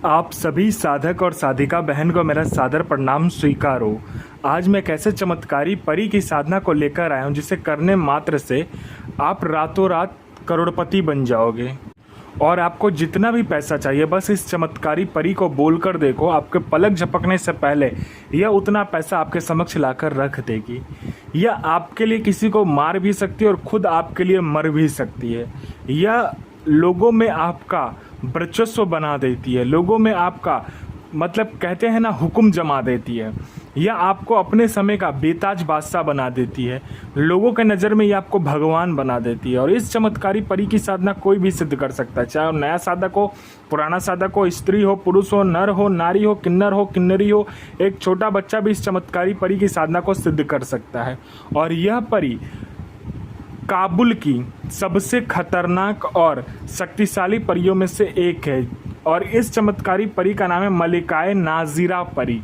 आप सभी साधक और साधिका बहन को मेरा सादर प्रणाम स्वीकार हो। आज मैं एक ऐसे चमत्कारी परी की साधना को लेकर आया हूँ जिसे करने मात्र से आप रातों रात करोड़पति बन जाओगे। और आपको जितना भी पैसा चाहिए बस इस चमत्कारी परी को बोलकर देखो, आपके पलक झपकने से पहले यह उतना पैसा आपके समक्ष लाकर रख देगी। यह आपके लिए किसी को मार भी सकती है और खुद आपके लिए मर भी सकती है। यह लोगों में आपका वर्चस्व बना देती है, लोगों में आपका मतलब कहते हैं ना हुक्म जमा देती है। यह आपको अपने समय का बेताज बादशाह बना देती है, लोगों के नज़र में यह आपको भगवान बना देती है। और इस चमत्कारी परी की साधना कोई भी सिद्ध कर सकता है, चाहे वो नया साधक हो, पुराना साधक हो, स्त्री हो, पुरुष हो, नर हो, नारी हो, किन्नर हो, किन्नरी हो, एक छोटा बच्चा भी इस चमत्कारी परी की साधना को सिद्ध कर सकता है। और यह परी काबुल की सबसे खतरनाक और शक्तिशाली परियों में से एक है। और इस चमत्कारी परी का नाम है मलिकाए नाजीरा परी।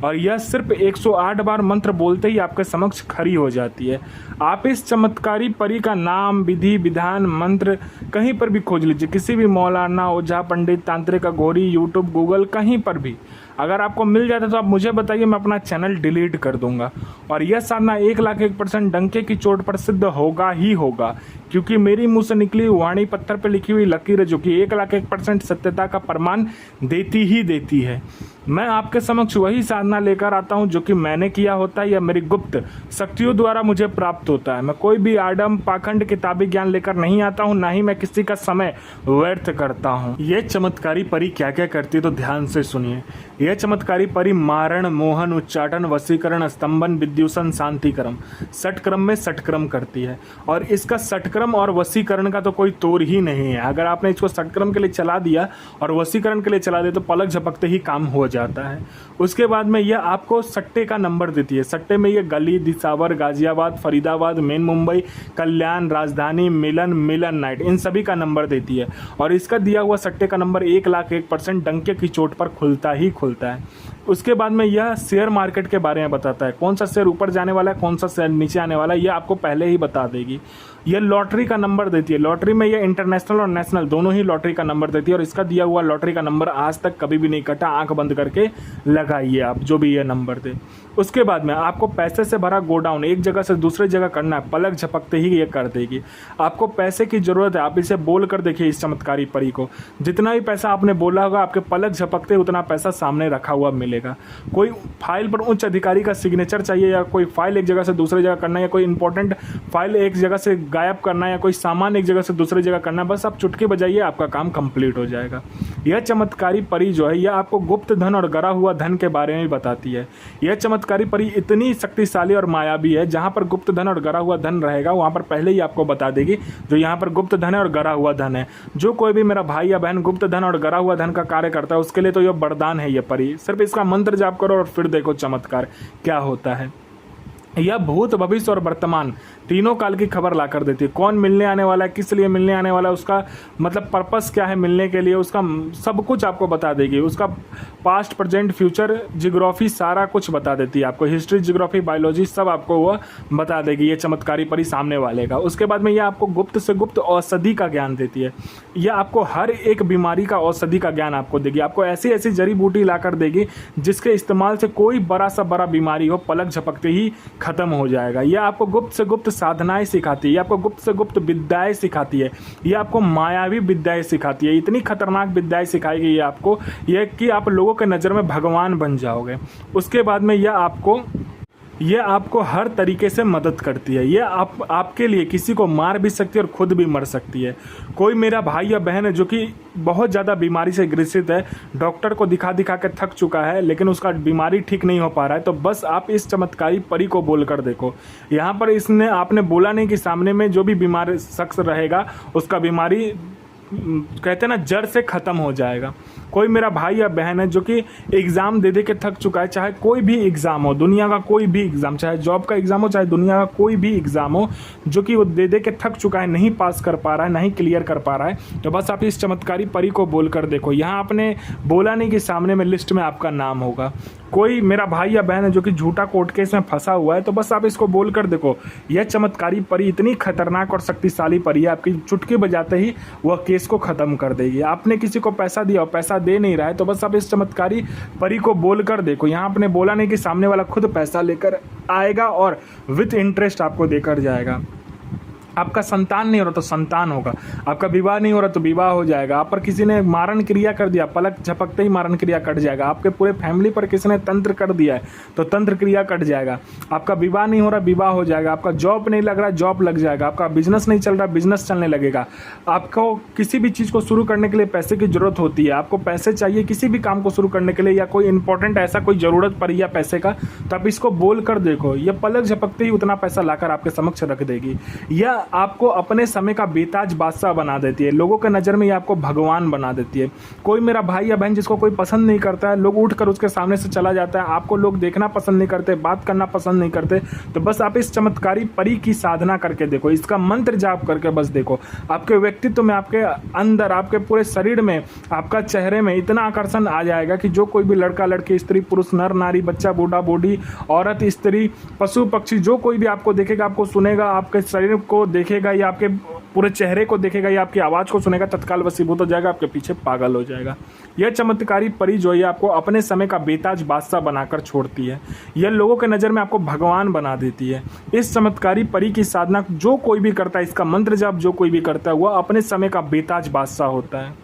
और यह सिर्फ 108 बार मंत्र बोलते ही आपके समक्ष खड़ी हो जाती है। आप इस चमत्कारी परी का नाम, विधि, विधान, मंत्र कहीं पर भी खोज लीजिए, किसी भी मौलाना, ओझा, पंडित, तांत्रिक, अघोरी, यूट्यूब, गूगल, कहीं पर भी अगर आपको मिल जाता है तो आप मुझे बताइए, मैं अपना चैनल डिलीट कर दूंगा। और यह साधना 1,01% डंके की चोट पर सिद्ध होगा ही होगा, क्योंकि मेरी मुंह से निकली वाणी पत्थर पर लिखी हुई लकीर है जो कि 1,01% सत्यता का प्रमाण देती ही देती है। मैं आपके समक्ष वही साधना लेकर आता हूं जो कि मैंने किया होता है या मेरी गुप्त शक्तियों द्वारा मुझे प्राप्त होता है। मैं कोई भी आडम पाखंड किताबी ज्ञान लेकर नहीं आता हूं, ना ही मैं किसी का समय व्यर्थ करता हूं। यह चमत्कारी परी क्या क्या करती है तो ध्यान से सुनिए। यह चमत्कारी परी मारण, मोहन, उच्चाटन, वशीकरण, स्तंभन, विद्युषण, शांतिक्रम, षटक्रम में षटक्रम करती है। और इसका षटक्रम और वशीकरण का तो कोई तोड़ ही नहीं है। अगर आपने इसको षटक्रम के लिए चला दिया और वशीकरण के लिए चला दिया तो पलक झपकते ही काम हो जाता है। उसके बाद में यह आपको सट्टे का नंबर देती है। सट्टे में यह गली, दिसावर, गाजियाबाद, फरीदाबाद, मेन मुंबई, कल्याण, राजधानी, मिलन, मिलन नाइट, इन सभी का नंबर देती है। और इसका दिया हुआ सट्टे का नंबर 1,01% डंके की चोट पर खुलता ही खुलता है। उसके बाद में यह शेयर मार्केट के बारे में बताता है, कौन सा शेयर ऊपर जाने वाला है, कौन सा शेयर नीचे आने वाला है, यह आपको पहले ही बता देगी। यह लॉटरी का नंबर देती है। लॉटरी में यह इंटरनेशनल और नेशनल दोनों ही लॉटरी का नंबर देती है। और इसका दिया हुआ लॉटरी का नंबर आज तक कभी भी नहीं कटा। आंख बंद करके लगाइए आप जो भी ये नंबर दे। उसके बाद में आपको पैसे से भरा गोडाउन एक जगह से दूसरी जगह करना है, पलक झपकते ही ये कर देगी। आपको पैसे की जरूरत है, आप इसे बोल कर देखिए इस चमत्कारी परी को। जितना भी पैसा आपने बोला होगा आपके पलक झपकते उतना पैसा सामने रखा हुआ मिलेगा। कोई फाइल पर उच्च अधिकारी का सिग्नेचर चाहिए, या कोई फाइल एक जगह से दूसरी जगह करना है, या कोई इंपॉर्टेंट फाइल एक जगह से गायब करना है, या कोई सामान एक जगह से दूसरी जगह करना है, बस आप चुटकी बजाइए, आपका काम कंप्लीट हो जाएगा। यह चमत्कारी परी जो है यह आपको गुप्त धन और गरा हुआ धन के बारे में बताती है। यह चमत्कारी परी इतनी शक्तिशाली और मायावी है, जहां पर गुप्त धन और गरा हुआ धन रहेगा वहां पर पहले ही आपको बता देगी जो यहाँ पर गुप्त धन है और गरा हुआ धन है। जो कोई भी मेरा भाई या बहन गुप्त धन और गरा हुआ धन का कार्य करता है उसके लिए तो यह वरदान है। यह परी सिर्फ इसका मंत्र जाप करो और फिर देखो चमत्कार क्या होता है। यह भूत, भविष्य और वर्तमान तीनों काल की खबर ला कर देती है। कौन मिलने आने वाला है, किस लिए मिलने आने वाला है, उसका मतलब पर्पस क्या है मिलने के लिए, उसका सब कुछ आपको बता देगी। उसका पास्ट, प्रेजेंट, फ्यूचर, जियोग्राफी सारा कुछ बता देती है आपको। हिस्ट्री, जियोग्राफी, बायोलॉजी सब आपको वह बता देगी ये चमत्कारी परी सामने वाले का। उसके बाद में यह आपको गुप्त से गुप्त औषधि का ज्ञान देती है। यह आपको हर एक बीमारी का औषधि का ज्ञान आपको देगी। आपको ऐसी ऐसी जड़ी बूटी ला कर देगी जिसके इस्तेमाल से कोई बड़ा सा बड़ा बीमारी हो पलक झपकते ही खत्म हो जाएगा। यह आपको गुप्त से गुप्त साधनाएं सिखाती है, यह आपको गुप्त से गुप्त विद्याएं सिखाती है, यह आपको मायावी विद्याएं सिखाती है। इतनी खतरनाक विद्याएं सिखाएगी ये आपको, यह कि आप लोगों के नज़र में भगवान बन जाओगे। उसके बाद में यह आपको हर तरीके से मदद करती है। यह आपके लिए किसी को मार भी सकती है और खुद भी मर सकती है। कोई मेरा भाई या बहन है जो कि बहुत ज़्यादा बीमारी से ग्रसित है, डॉक्टर को दिखा दिखा के थक चुका है, लेकिन उसका बीमारी ठीक नहीं हो पा रहा है, तो बस आप इस चमत्कारी परी को बोल कर देखो। यहाँ पर इसने आपने बोला नहीं कि सामने में जो भी बीमार शख्स रहेगा उसका बीमारी कहते हैं ना जड़ से ख़त्म हो जाएगा। कोई मेरा भाई या बहन है जो कि एग्ज़ाम दे दे के थक चुका है, चाहे कोई भी एग्ज़ाम हो, दुनिया का कोई भी एग्ज़ाम, चाहे जॉब का एग्ज़ाम हो, चाहे दुनिया का कोई भी एग्ज़ाम हो, जो कि वो दे दे के थक चुका है, नहीं पास कर पा रहा है, नहीं क्लियर कर पा रहा है, तो बस आप इस चमत्कारी परी को बोल कर देखो। यहाँ आपने बोला नहीं कि सामने में लिस्ट में आपका नाम होगा। कोई मेरा भाई या बहन है जो कि झूठा कोर्ट केस में फंसा हुआ है, तो बस आप इसको बोल कर देखो, यह चमत्कारी परी इतनी खतरनाक और शक्तिशाली परी है, आपकी चुटकी बजाते ही वह केस को ख़त्म कर देगी। आपने किसी को पैसा दिया और पैसा दे नहीं रहा है, तो बस आप इस चमत्कारी परी को बोल कर देखो। यहाँ आपने बोला नहीं कि सामने वाला खुद पैसा लेकर आएगा और विथ इंटरेस्ट आपको देकर जाएगा। आपका संतान नहीं हो रहा तो संतान होगा, आपका विवाह नहीं हो रहा तो विवाह हो जाएगा, आप पर किसी ने मारण क्रिया कर दिया, पलक झपकते ही मारण क्रिया कट जाएगा, आपके पूरे फैमिली पर किसी ने तंत्र कर दिया है तो तंत्र क्रिया कट जाएगा, आपका विवाह नहीं हो रहा विवाह हो जाएगा, आपका जॉब नहीं लग रहा जॉब लग जाएगा, आपका बिजनेस नहीं चल रहा बिजनेस चलने लगेगा। आपको किसी भी चीज़ को शुरू करने के लिए पैसे की जरूरत होती है, आपको पैसे चाहिए किसी भी काम को शुरू करने के लिए, या कोई इंपॉर्टेंट ऐसा कोई ज़रूरत पड़ी या पैसे का, तो आप इसको बोल कर देखो, ये पलक झपकते ही उतना पैसा लाकर आपके समक्ष रख देगी। या आपको अपने समय का बेताज बादशाह बना देती है, लोगों के नज़र में ये आपको भगवान बना देती है। कोई मेरा भाई या बहन जिसको कोई पसंद नहीं करता है, लोग उठकर उसके सामने से चला जाता है, आपको लोग देखना पसंद नहीं करते, बात करना पसंद नहीं करते, तो बस आप इस चमत्कारी परी की साधना करके देखो, इसका मंत्र जाप करके बस देखो, आपके व्यक्तित्व में, आपके अंदर, आपके पूरे शरीर में, आपका चेहरे में इतना आकर्षण आ जाएगा कि जो कोई भी लड़का लड़की, स्त्री पुरुष, नर नारी, बच्चा बूढ़ा बूढ़ी, औरत स्त्री, पशु पक्षी, जो कोई भी आपको देखेगा, आपको सुनेगा, आपके शरीर को देखेगा या आपके पूरे चेहरे को देखेगा या आपकी आवाज़ को सुनेगा, तत्काल वशीभूत हो जाएगा, आपके पीछे पागल हो जाएगा। यह चमत्कारी परी जो है आपको अपने समय का बेताज बादशाह बनाकर छोड़ती है, यह लोगों के नज़र में आपको भगवान बना देती है। इस चमत्कारी परी की साधना जो कोई भी करता है, इसका मंत्र जाप जो कोई भी करता है, वह अपने समय का बेताज बादशाह होता है।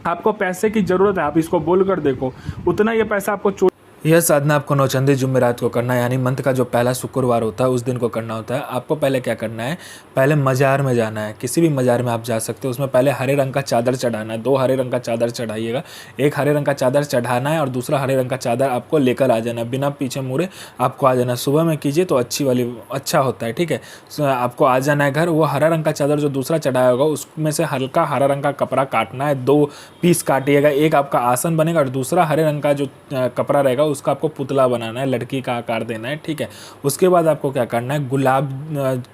आपको पैसे की ज़रूरत है, आप इसको बोल कर देखो, उतना यह पैसा आपको यह साधना आपको नौचंदी जुमेरात को करना है, यानी मंथ का जो पहला शुक्रवार होता है उस दिन को करना होता है। आपको पहले क्या करना है, पहले मज़ार में जाना है, किसी भी मज़ार में आप जा सकते हो, उसमें पहले हरे रंग का चादर चढ़ाना है, 2 हरे रंग का चादर चढ़ाइएगा, एक हरे रंग का चादर चढ़ाना है और दूसरा हरे रंग का चादर आपको लेकर आ जाना है, बिना पीछे मुड़े आपको आ जाना है। सुबह में कीजिए तो अच्छा होता है, ठीक है। आपको आ जाना है घर, वो हरा रंग का चादर जो दूसरा चढ़ाया होगा उसमें से हल्का हरा रंग का कपड़ा काटना है, 2 पीस काटिएगा, एक आपका आसन बनेगा और दूसरा हरे रंग का जो कपड़ा रहेगा उसका आपको पुतला बनाना है, लड़की का आकार देना है, ठीक है। उसके बाद आपको क्या करना है, गुलाब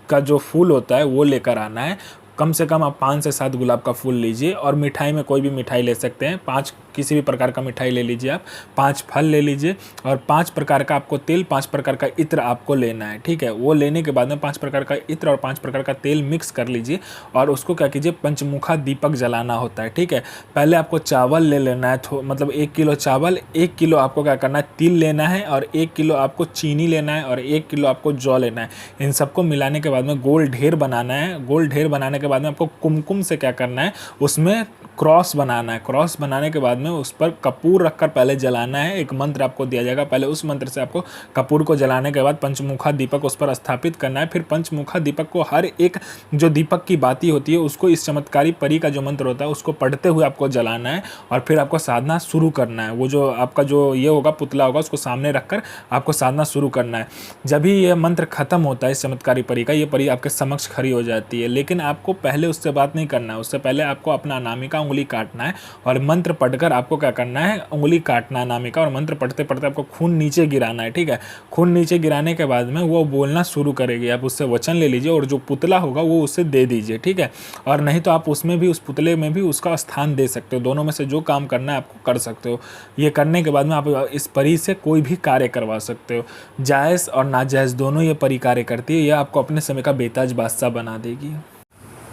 का जो फूल होता है वो लेकर आना है, कम से कम आप 5 से 7 गुलाब का फूल लीजिए, और मिठाई में कोई भी मिठाई ले सकते हैं, 5 किसी भी प्रकार का मिठाई ले लीजिए आप, 5 फल ले लीजिए और 5 प्रकार का आपको तेल, 5 प्रकार का इत्र आपको लेना है, ठीक है। वो लेने के बाद में 5 प्रकार का इत्र और 5 प्रकार का तेल मिक्स कर लीजिए और उसको क्या कीजिए, पंचमुखा दीपक जलाना होता है, ठीक है। पहले आपको चावल ले लेना है, मतलब 1 किलो चावल, 1 किलो आपको क्या करना है, तिल लेना है और 1 किलो आपको चीनी लेना है और 1 किलो आपको जौ लेना है। इन सबको मिलाने के बाद में गोल ढेर बनाना है, गोल ढेर बनाने के बाद में आपको कुमकुम से क्या करना है, उसमें क्रॉस बनाना है। क्रॉस बनाने के बाद में उस पर कपूर रखकर पहले जलाना है, एक मंत्र आपको दिया जाएगा, पहले उस मंत्र से आपको कपूर को जलाने के बाद पंचमुखा दीपक उस पर स्थापित करना है। फिर पंचमुखा दीपक को हर एक जो दीपक की बाती होती है उसको, इस चमत्कारी परी का जो मंत्र होता है उसको पढ़ते हुए आपको जलाना है और फिर आपको साधना शुरू करना है। वो जो आपका जो ये होगा पुतला होगा उसको सामने रखकर आपको साधना शुरू करना है। जब भी ये मंत्र खत्म होता है इस चमत्कारी परी का, ये परी आपके समक्ष खड़ी हो जाती है, लेकिन आपको पहले उससे बात नहीं करना है, उससे पहले आपको अपना अनामिका उंगली काटना है और मंत्र पढ़कर आपको क्या करना है, उंगली काटना अनामिका, और मंत्र पढ़ते पढ़ते आपको खून नीचे गिराना है, ठीक है। खून नीचे गिराने के बाद में वो बोलना शुरू करेगी, आप उससे वचन ले लीजिए और जो पुतला होगा वो उससे दे दीजिए, ठीक है। और नहीं तो आप उसमें भी, उस पुतले में भी उसका स्थान दे सकते हो, दोनों में से जो काम करना है आपको कर सकते हो। ये करने के बाद में आप इस परी से कोई भी कार्य करवा सकते हो, जायज़ और नाजायज़ दोनों ये परी कार्य करती है। यह आपको अपने समय का बेताज बादशाह बना देगी।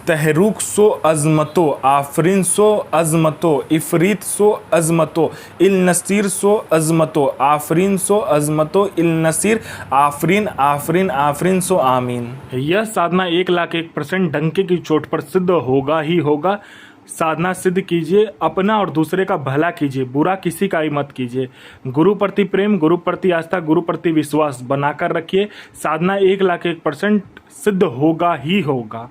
तहरुक सो अज़मतो, आफरीन सो अज़मतो, इफ़रीत सो अज़मतो, इल नसीर सो अज़मतो, आफरीन सो अज़मतो, इल नसीर, आफरीन आफरीन आफरीन सो आमीन। यह साधना 1,01% डंके की चोट पर सिद्ध होगा ही होगा। साधना सिद्ध कीजिए, अपना और दूसरे का भला कीजिए, बुरा किसी का ही मत कीजिए। गुरु प्रति प्रेम, गुरु प्रति आस्था, गुरु प्रति विश्वास बनाकर रखिए। साधना 1,01% सिद्ध होगा ही होगा।